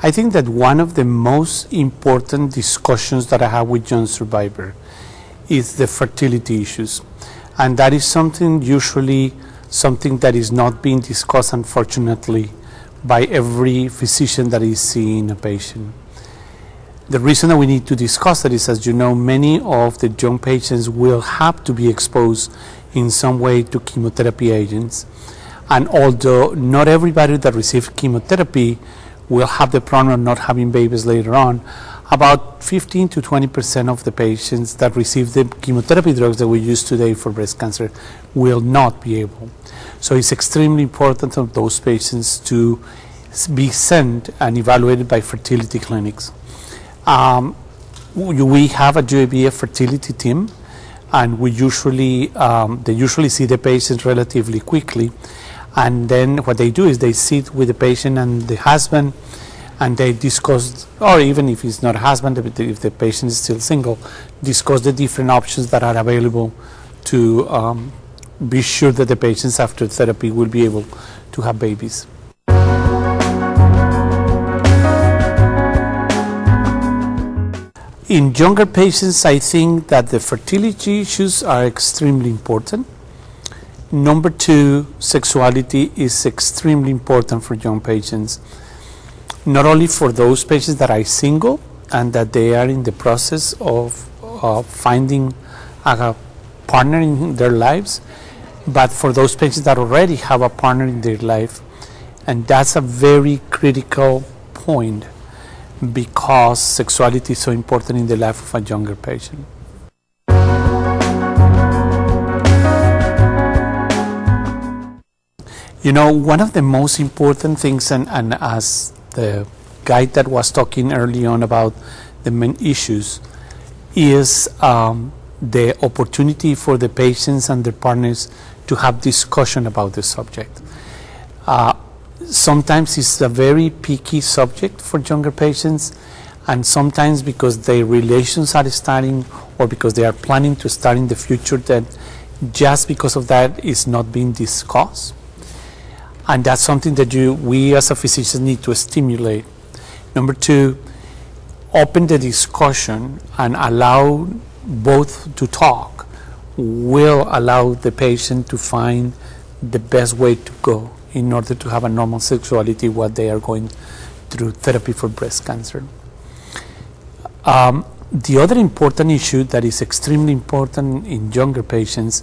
I think that one of the most important discussions that I have with young survivor is the fertility issues. And that is usually something that is not being discussed, unfortunately, by every physician that is seeing a patient. The reason that we need to discuss that is, as you know, many of the young patients will have to be exposed in some way to chemotherapy agents. And although not everybody that receives chemotherapy will have the problem of not having babies later on, about 15 to 20% of the patients that receive the chemotherapy drugs that we use today for breast cancer will not be able. So it's extremely important for those patients to be sent and evaluated by fertility clinics. We have a UABF fertility team, and we usually they usually see the patients relatively quickly. And then what they do is they sit with the patient and the husband, and they discuss, or even if it's not a husband, if the patient is still single, discuss the different options that are available to be sure that the patients after therapy will be able to have babies. In younger patients, I think that the fertility issues are extremely important. Number two, sexuality is extremely important for young patients. Not only for those patients that are single and that they are in the process of finding a partner in their lives, but for those patients that already have a partner in their life. And that's a very critical point because sexuality is so important in the life of a younger patient. You know, one of the most important things, and as the guy that was talking early on about the main issues, is the opportunity for the patients and their partners to have discussion about the subject. Sometimes it's a very picky subject for younger patients, and sometimes because their relations are starting or because they are planning to start in the future, that just because of that is not being discussed. And that's something that we as a physician need to stimulate. Number two, open the discussion and allow both to talk will allow the patient to find the best way to go in order to have a normal sexuality while they are going through therapy for breast cancer. The other important issue that is extremely important in younger patients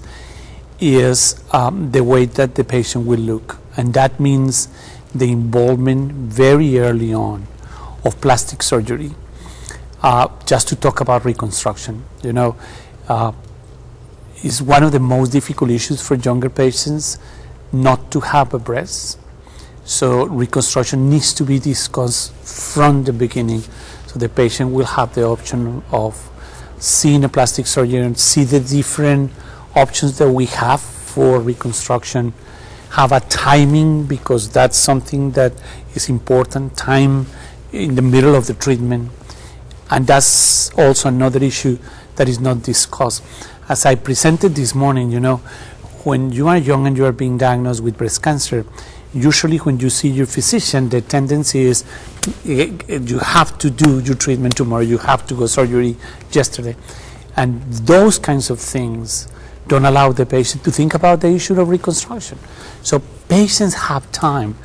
is the way that the patient will look. And that means the involvement very early on of plastic surgery. Just to talk about reconstruction, you know, is one of the most difficult issues for younger patients not to have a breast. So reconstruction needs to be discussed from the beginning, so the patient will have the option of seeing a plastic surgeon and see the different options that we have for reconstruction. Have a timing, because that's something that is important, time in the middle of the treatment. And that's also another issue that is not discussed. As I presented this morning, you know, when you are young and you are being diagnosed with breast cancer, usually when you see your physician, the tendency is you have to do your treatment tomorrow, you have to go surgery yesterday. And those kinds of things don't allow the patient to think about the issue of reconstruction. So patients have time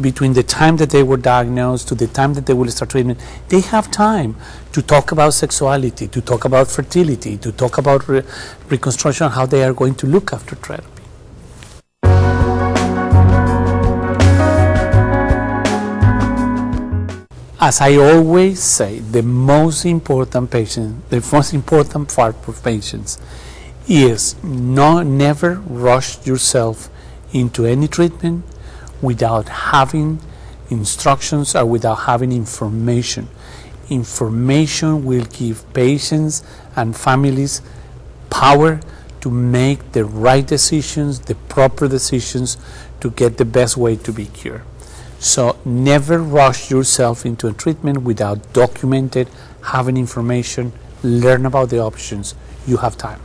between the time that they were diagnosed to the time that they will start treatment. They have time to talk about sexuality, to talk about fertility, to talk about reconstruction, how they are going to look after therapy. As I always say, the most important part for patients is never rush yourself into any treatment without having instructions or without having information. Information will give patients and families power to make the right decisions, the proper decisions to get the best way to be cured. So never rush yourself into a treatment without documented, having information, learn about the options. You have time.